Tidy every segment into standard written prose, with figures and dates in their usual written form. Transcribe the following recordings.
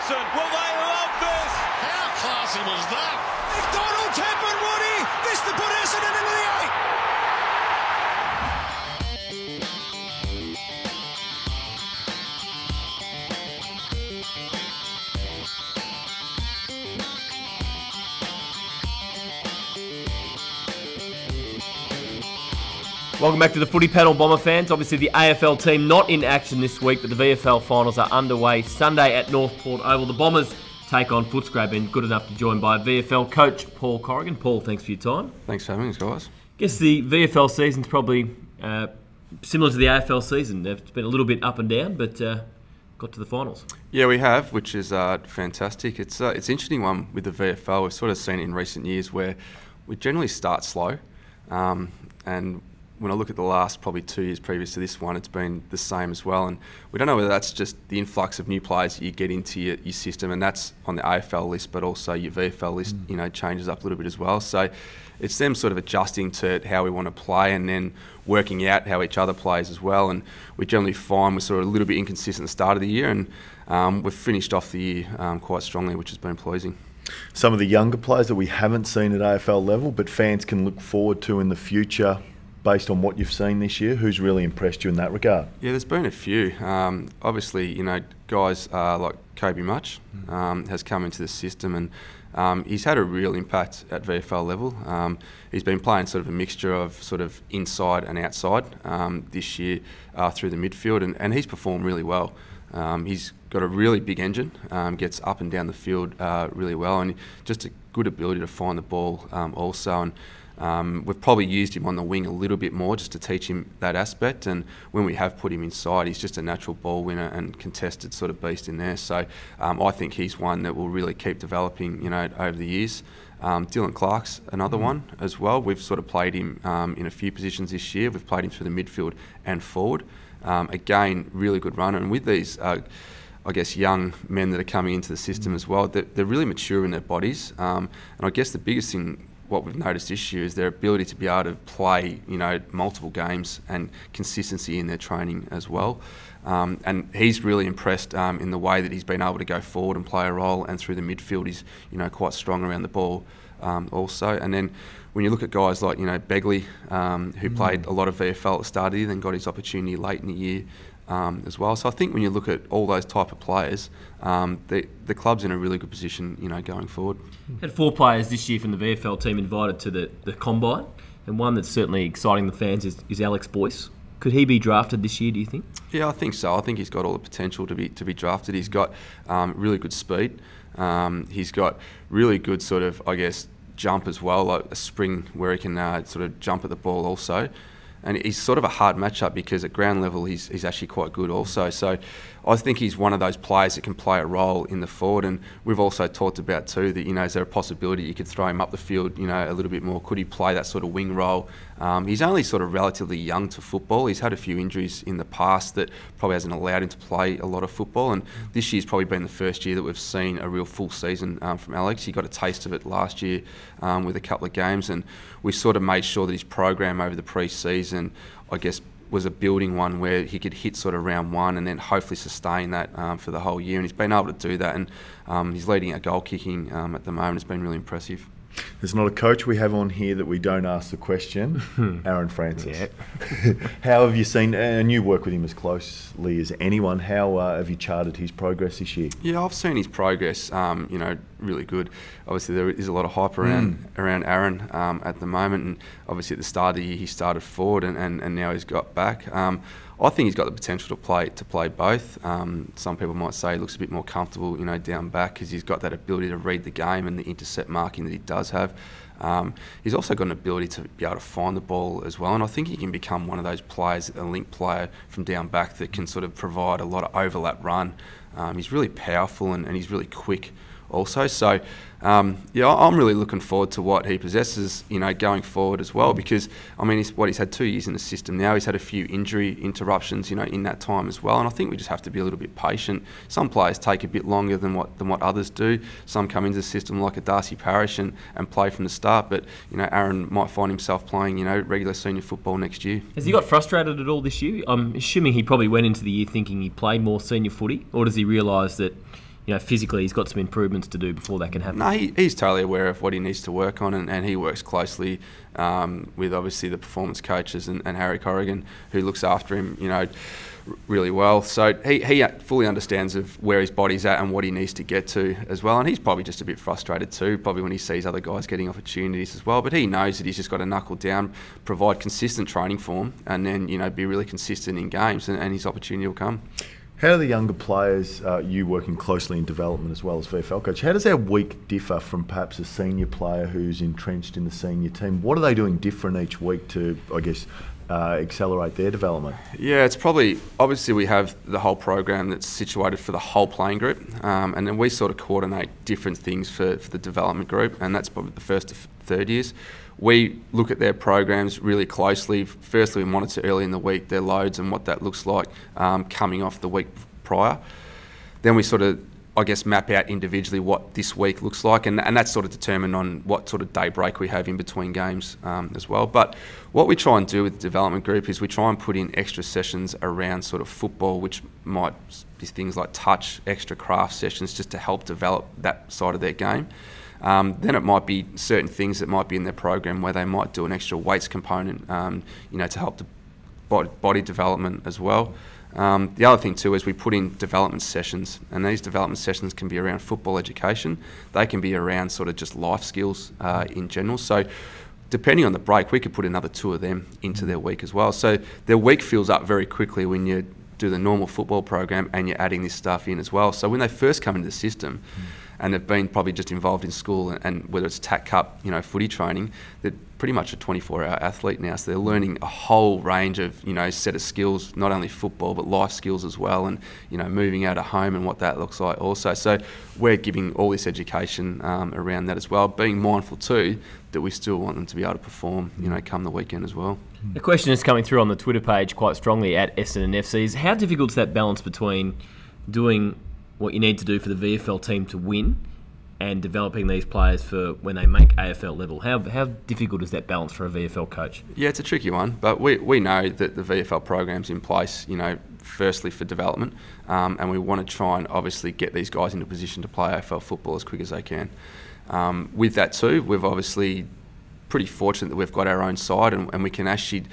Johnson. Will they love this? How classy was that? If Donald Tepper, Woody, this to put Essendon into the 8. Welcome back to the Footy Panel, Bomber fans. Obviously the AFL team not in action this week, but the VFL finals are underway Sunday at Northport Oval. The Bombers take on Footscray, and good enough to join by VFL coach Paul Corrigan. Paul, thanks for your time. Thanks for having us, guys. Guess the VFL season's probably similar to the AFL season. It's been a little bit up and down, but got to the finals. Yeah, we have, which is fantastic. It's an interesting one with the VFL. We've sort of seen it in recent years where we generally start slow, and when I look at the last probably 2 years previous to this one, it's been the same as well. And we don't know whether that's just the influx of new players that you get into your system, and that's on the AFL list, but also your VFL list, changes up a little bit as well. So it's them sort of adjusting to how we want to play and then working out how each other plays as well. And we generally find we're sort of a little bit inconsistent at the start of the year, and we've finished off the year quite strongly, which has been pleasing. Some of the younger players that we haven't seen at AFL level, but fans can look forward to in the future, based on what you've seen this year, who's really impressed you in that regard? Yeah, there's been a few. Obviously, guys like Kobe Much has come into the system, and he's had a real impact at VFL level. He's been playing sort of a mixture of sort of inside and outside this year through the midfield, and he's performed really well. He's got a really big engine, gets up and down the field really well, and just a good ability to find the ball also. And we've probably used him on the wing a little bit more just to teach him that aspect, and when we have put him inside, he's just a natural ball winner and contested sort of beast in there. So I think he's one that will really keep developing, over the years. Dylan Clark's another one as well. We've sort of played him in a few positions this year. We've played him through the midfield and forward. Again, really good runner, and with these young men that are coming into the system as well, they're really mature in their bodies. And I guess the biggest thing what we've noticed this year is their ability to be able to play, multiple games and consistency in their training as well. And he's really impressed in the way that he's been able to go forward and play a role, and through the midfield he's, quite strong around the ball also. And then when you look at guys like, Begley, who played a lot of VFL at the start of the year, then got his opportunity late in the year as well. So I think when you look at all those type of players, the club's in a really good position, going forward. Had 4 players this year from the VFL team invited to the Combine, and one that's certainly exciting the fans is Alex Boyce. Could he be drafted this year, do you think? Yeah, I think so. I think he's got all the potential to be drafted. He's got really good speed. He's got really good sort of, jump as well, like a spring where he can sort of jump at the ball also. And he's sort of a hard matchup because at ground level he's actually quite good also. So I think he's one of those players that can play a role in the forward. And we've also talked about too that, is there a possibility you could throw him up the field, a little bit more? Could he play that sort of wing role? He's only sort of relatively young to football. He's had a few injuries in the past that probably hasn't allowed him to play a lot of football. And this year's probably been the first year that we've seen a real full season from Alex. He got a taste of it last year with a couple of games, and we sort of made sure that his program over the pre-season, was a building one where he could hit sort of round 1 and then hopefully sustain that for the whole year. And he's been able to do that, and he's leading our goal kicking at the moment. It's been really impressive. There's not a coach we have on here that we don't ask the question. Aaron Francis. Yeah. How have you seen, and you work with him as closely as anyone, how have you charted his progress this year? Yeah, I've seen his progress, really good. Obviously there is a lot of hype around Aaron at the moment, and obviously at the start of the year he started forward and now he's got back. I think he's got the potential to play both. Some people might say he looks a bit more comfortable, down back, because he's got that ability to read the game and the intercept marking that he does have. He's also got an ability to be able to find the ball as well, and I think he can become one of those players, a link player from down back that can sort of provide a lot of overlap run. He's really powerful and he's really quick also. So I'm really looking forward to what he possesses, going forward as well, because he's had 2 years in the system now. He's had a few injury interruptions, in that time as well, and I think we just have to be a little bit patient. Some players take a bit longer than what others do. Some come into the system like a Darcy Parish and play from the start, but Aaron might find himself playing regular senior football next year. Has he got frustrated at all this year? I'm assuming he probably went into the year thinking he played more senior footy, or does he realise that physically he's got some improvements to do before that can happen? No, he's totally aware of what he needs to work on, and he works closely with obviously the performance coaches and Harry Corrigan, who looks after him, really well. So he fully understands of where his body's at and what he needs to get to as well. And he's probably just a bit frustrated too, probably when he sees other guys getting opportunities as well. But he knows that he's just got to knuckle down, provide consistent training for him, and then be really consistent in games, and his opportunity will come. How do the younger players, you working closely in development as well as VFL coach, how does their week differ from perhaps a senior player who's entrenched in the senior team? What are they doing different each week to, I guess, accelerate their development? Yeah, it's probably, obviously we have the whole program that's situated for the whole playing group, and then we sort of coordinate different things for the development group, and that's probably the first to third years. We look at their programs really closely. Firstly, we monitor early in the week their loads and what that looks like coming off the week prior. Then we sort of, I guess, map out individually what this week looks like, and that's sort of determined on what sort of day break we have in between games as well. But what we try and do with the development group is we try and put in extra sessions around sort of football, which might be things like touch, extra craft sessions, just to help develop that side of their game. Then it might be certain things that might be in their program where they might do an extra weights component, to help the body development as well. The other thing too is we put in development sessions, and these development sessions can be around football education. They can be around sort of just life skills in general. So depending on the break, we could put another 2 of them into their week as well. So their week fills up very quickly when you do the normal football program and you're adding this stuff in as well. So when they first come into the system, and they've been probably just involved in school, and whether it's TAC Cup, footy training, they're pretty much a 24-hour athlete now. So they're learning a whole range of, set of skills, not only football, but life skills as well, and, moving out of home and what that looks like also. So we're giving all this education around that as well, being mindful too that we still want them to be able to perform, come the weekend as well. The question is coming through on the Twitter page quite strongly at Essendon FC is how difficult is that balance between doing what you need to do for the VFL team to win and developing these players for when they make AFL level? How difficult is that balance for a VFL coach? Yeah, it's a tricky one, but we know that the VFL program's in place, firstly for development, and we want to try and obviously get these guys into a position to play AFL football as quick as they can. With that too, we've obviously pretty fortunate that we've got our own side, and we can actually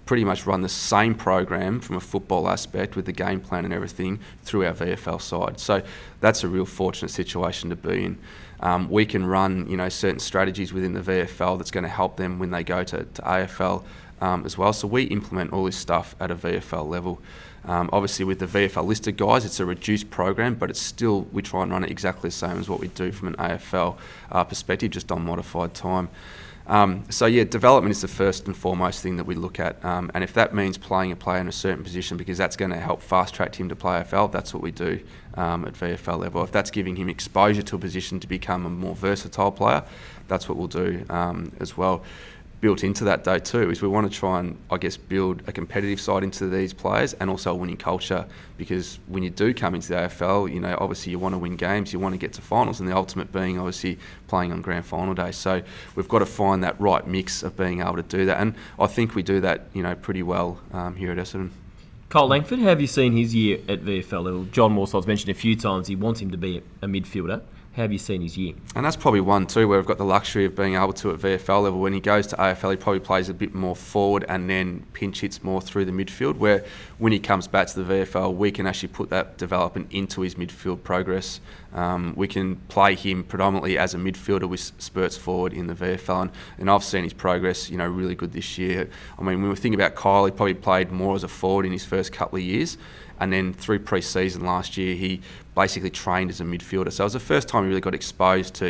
pretty much run the same program from a football aspect with the game plan and everything through our VFL side. So that's a real fortunate situation to be in. We can run, certain strategies within the VFL that's going to help them when they go to AFL as well. So we implement all this stuff at a VFL level. Obviously with the VFL listed guys, it's a reduced program, but it's still, we try and run it exactly the same as what we do from an AFL perspective, just on modified time. So yeah, development is the first and foremost thing that we look at, and if that means playing a player in a certain position because that's going to help fast track him to play AFL, that's what we do at VFL level. If that's giving him exposure to a position to become a more versatile player, that's what we'll do as well. Built into that though too is we want to try and, I guess, build a competitive side into these players and also a winning culture, because when you do come into the AFL, obviously you want to win games, you want to get to finals, and the ultimate being obviously playing on grand final day. So we've got to find that right mix of being able to do that, and I think we do that pretty well here at Essendon. Cole Langford, how have you seen his year at VFL level? John Morsell's mentioned a few times he wants him to be a midfielder. How have you seen his year? And that's probably one too where we've got the luxury of being able to at VFL level. When he goes to AFL, he probably plays a bit more forward and then pinch hits more through the midfield, where when he comes back to the VFL, we can actually put that development into his midfield progress. We can play him predominantly as a midfielder with spurts forward in the VFL, and I've seen his progress, really good this year. I mean, when we think about Kyle, he probably played more as a forward in his first couple of years, and then through pre-season last year, he basically trained as a midfielder. So it was the first time he really got exposed to,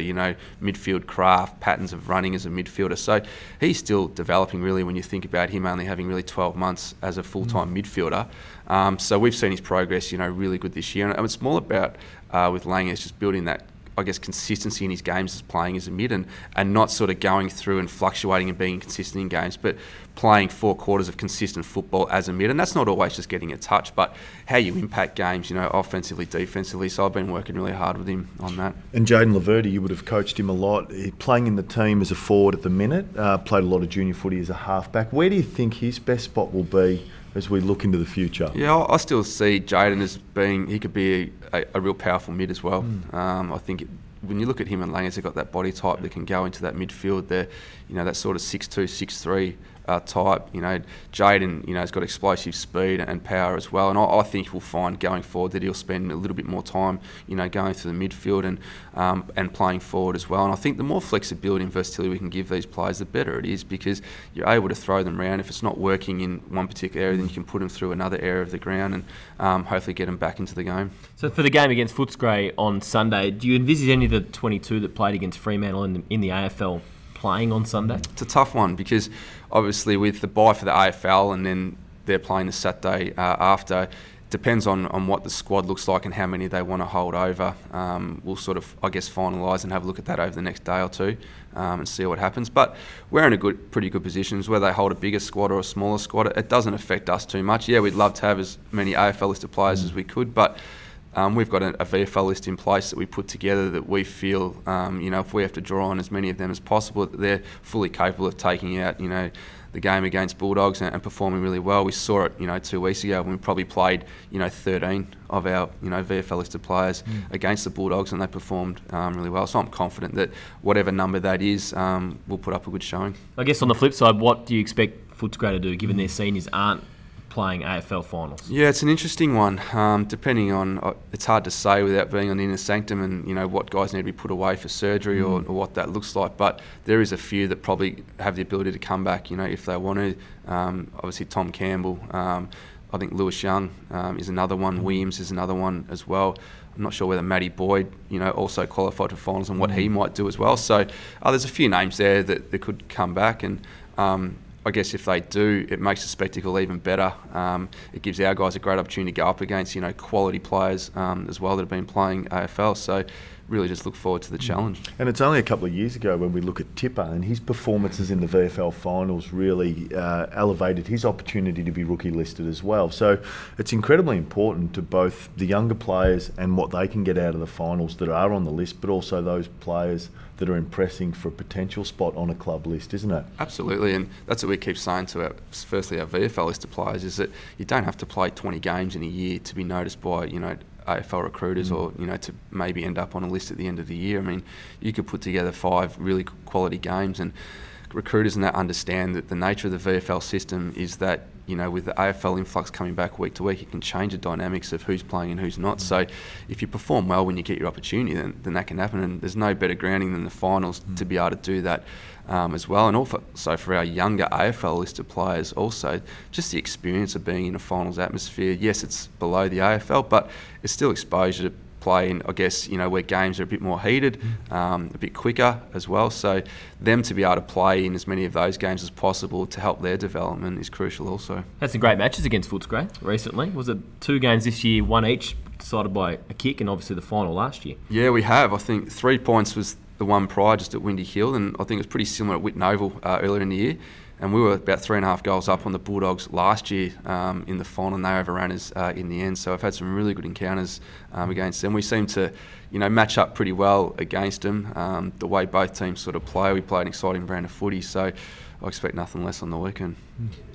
midfield craft, patterns of running as a midfielder. So he's still developing really when you think about him only having really 12 months as a full-time midfielder. So we've seen his progress, really good this year. And it's more about, with Lang, it's just building that, I guess, consistency in his games as playing as a mid, and not sort of going through and fluctuating and being consistent in games, but playing 4 quarters of consistent football as a mid. And that's not always just getting a touch, but how you impact games, offensively, defensively. So I've been working really hard with him on that. And Jaden Laverty, you would have coached him a lot. Playing in the team as a forward at the minute, played a lot of junior footy as a halfback. Where do you think his best spot will be as we look into the future? Yeah, I still see Jaden as being, he could be a real powerful mid as well. I think when you look at him and Langers, they've got that body type that can go into that midfield. They're, that sort of 6'2", 6'3" type. Jaden, has got explosive speed and power as well. And I think we'll find going forward that he'll spend a little bit more time, going through the midfield and playing forward as well. And I think the more flexibility and versatility we can give these players, the better it is, because you're able to throw them around. If it's not working in one particular area, then you can put them through another area of the ground and hopefully get them back into the game. So for the game against Footscray on Sunday, do you envisage any of the 22 that played against Fremantle in the AFL playing on Sunday? It's a tough one, because obviously with the bye for the AFL and then they're playing the Saturday after, depends on what the squad looks like and how many they want to hold over. We'll sort of, finalise and have a look at that over the next day or two and see what happens. But we're in pretty good positions. Whether they hold a bigger squad or a smaller squad, it doesn't affect us too much. Yeah, we'd love to have as many AFL listed players as we could, but we've got a VFL list in place that we put together that we feel, if we have to draw on as many of them as possible, that they're fully capable of taking out, the game against Bulldogs and performing really well. We saw it, 2 weeks ago when we probably played, 13 of our, VFL listed players against the Bulldogs, and they performed really well. So I'm confident that whatever number that is, we'll put up a good showing. I guess on the flip side, what do you expect Footscray to do, given their seniors aren't playing AFL finals? Yeah, it's an interesting one. Depending on, it's hard to say without being on the inner sanctum and what guys need to be put away for surgery or what that looks like. But there is a few that probably have the ability to come back, if they want to. Obviously Tom Campbell. I think Lewis Young is another one. Williams is another one as well. I'm not sure whether Matty Boyd, also qualified for finals and what he might do as well. So there's a few names there that could come back, and I guess if they do, it makes the spectacle even better. It gives our guys a great opportunity to go up against, quality players as well that have been playing AFL. So really just look forward to the challenge. And it's only a couple of years ago when we look at Tipper, and his performances in the VFL finals really elevated his opportunity to be rookie listed as well. So it's incredibly important to both the younger players and what they can get out of the finals that are on the list, but also those players that are impressing for a potential spot on a club list, isn't it? Absolutely, and that's what we keep saying to our VFL listed players, is that you don't have to play 20 games in a year to be noticed by, AFL recruiters or, to maybe end up on a list at the end of the year. I mean, you could put together 5 really quality games, and recruiters and that understand that the nature of the VFL system is that, with the AFL influx coming back week to week, it can change the dynamics of who's playing and who's not. So if you perform well when you get your opportunity, then that can happen, and there's no better grounding than the finals to be able to do that as well. And also for our younger AFL listed players, also just the experience of being in a finals atmosphere. Yes, it's below the AFL, but it's still exposure to play in, I guess, where games are a bit more heated, a bit quicker as well. So them to be able to play in as many of those games as possible to help their development is crucial also. Had some great matches against Footscray recently. Was it 2 games this year, 1 each, decided by a kick, and obviously the final last year? Yeah, we have. I think 3 points was the one prior, just at Windy Hill, and I think it was pretty similar at Whitten Oval earlier in the year. And we were about 3.5 goals up on the Bulldogs last year in the final, and they overran us in the end. So I've had some really good encounters against them. We seem to, match up pretty well against them. The way both teams sort of play, we play an exciting brand of footy. So I expect nothing less on the weekend.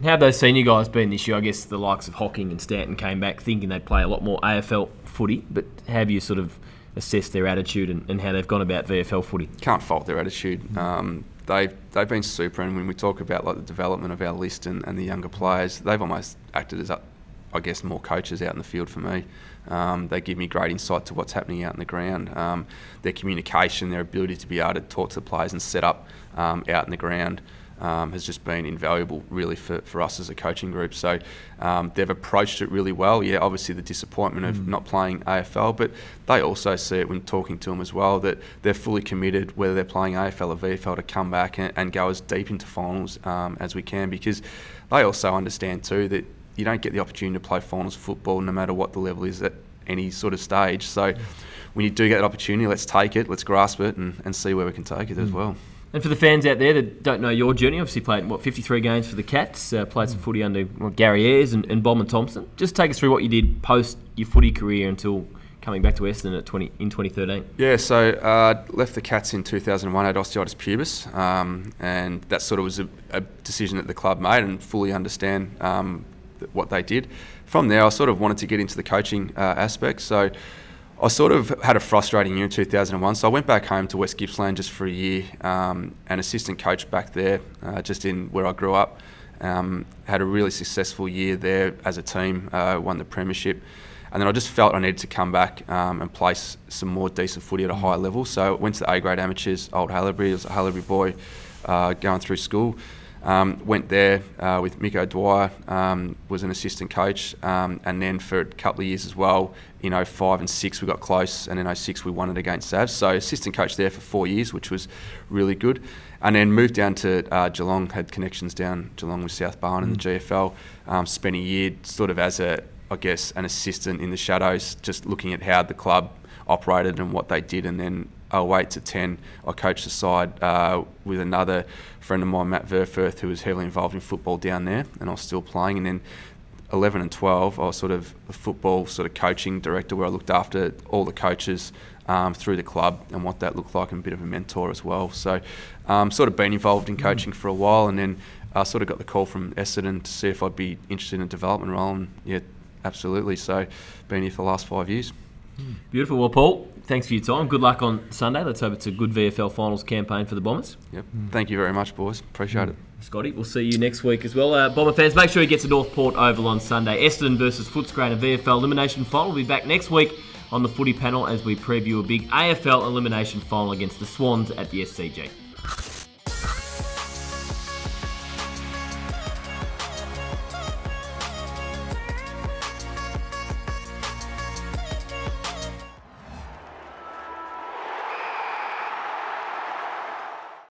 How have those senior guys been this year? I guess the likes of Hocking and Stanton came back thinking they'd play a lot more AFL footy, but how have you sort of assessed their attitude and how they've gone about VFL footy? Can't fault their attitude. They've been super, and when we talk about the development of our list and the younger players, they've almost acted as, I guess, more coaches out in the field for me. They give me great insight to what's happening out in the ground. Their communication, their ability to be able to talk to the players and set up out in the ground has just been invaluable, really, for us as a coaching group. So they've approached it really well. Yeah, obviously the disappointment of not playing AFL, but they also see it when talking to them as well, that they're fully committed, whether they're playing AFL or VFL, to come back and go as deep into finals as we can, because they also understand too that you don't get the opportunity to play finals football no matter what the level is at any sort of stage. So when you do get that opportunity, let's take it, let's grasp it and see where we can take it as well. And for the fans out there that don't know your journey, obviously played, 53 games for the Cats, played some footy under Gary Ayres and Bowman Thompson. Just take us through what you did post your footy career until coming back to Essendon in 2013. Yeah, so left the Cats in 2001, had osteitis pubis, and that sort of was a decision that the club made, and fully understand what they did. From there, I sort of wanted to get into the coaching aspect. So I sort of had a frustrating year in 2001. So I went back home to West Gippsland just for a year, an assistant coach back there, just in where I grew up. Had a really successful year there as a team, won the premiership. And then I just felt I needed to come back and play some more decent footy at a higher level. So I went to the A-grade amateurs, Old Haileybury. I was a Haileybury boy going through school. Went there with Mick O'Dwyer, was an assistant coach. And then for a couple of years as well, in 05 and 06 we got close, and in 06 we won it against Savs. So assistant coach there for 4 years, which was really good. And then moved down to Geelong, had connections down Geelong with South Barwon in the GFL. Spent a year sort of as an assistant in the shadows, just looking at how the club operated and what they did. And then 08 to 10, I coached the side with another friend of mine, Matt Verfurth, who was heavily involved in football down there, and I was still playing. And then 11 and 12, I was sort of a football sort of coaching director, where I looked after all the coaches through the club and what that looked like, and a bit of a mentor as well. So sort of been involved in coaching for a while, and then I sort of got the call from Essendon to see if I'd be interested in a development role, and yeah, absolutely. So been here for the last 5 years. Beautiful. Well, Paul, thanks for your time. Good luck on Sunday. Let's hope it's a good VFL finals campaign for the Bombers. Yep. Thank you very much, boys. Appreciate it. Scotty, we'll see you next week as well. Bomber fans, make sure you get to Northport Oval on Sunday. Essendon versus Footscray in a VFL elimination final. We'll be back next week on the footy panel as we preview a big AFL elimination final against the Swans at the SCG.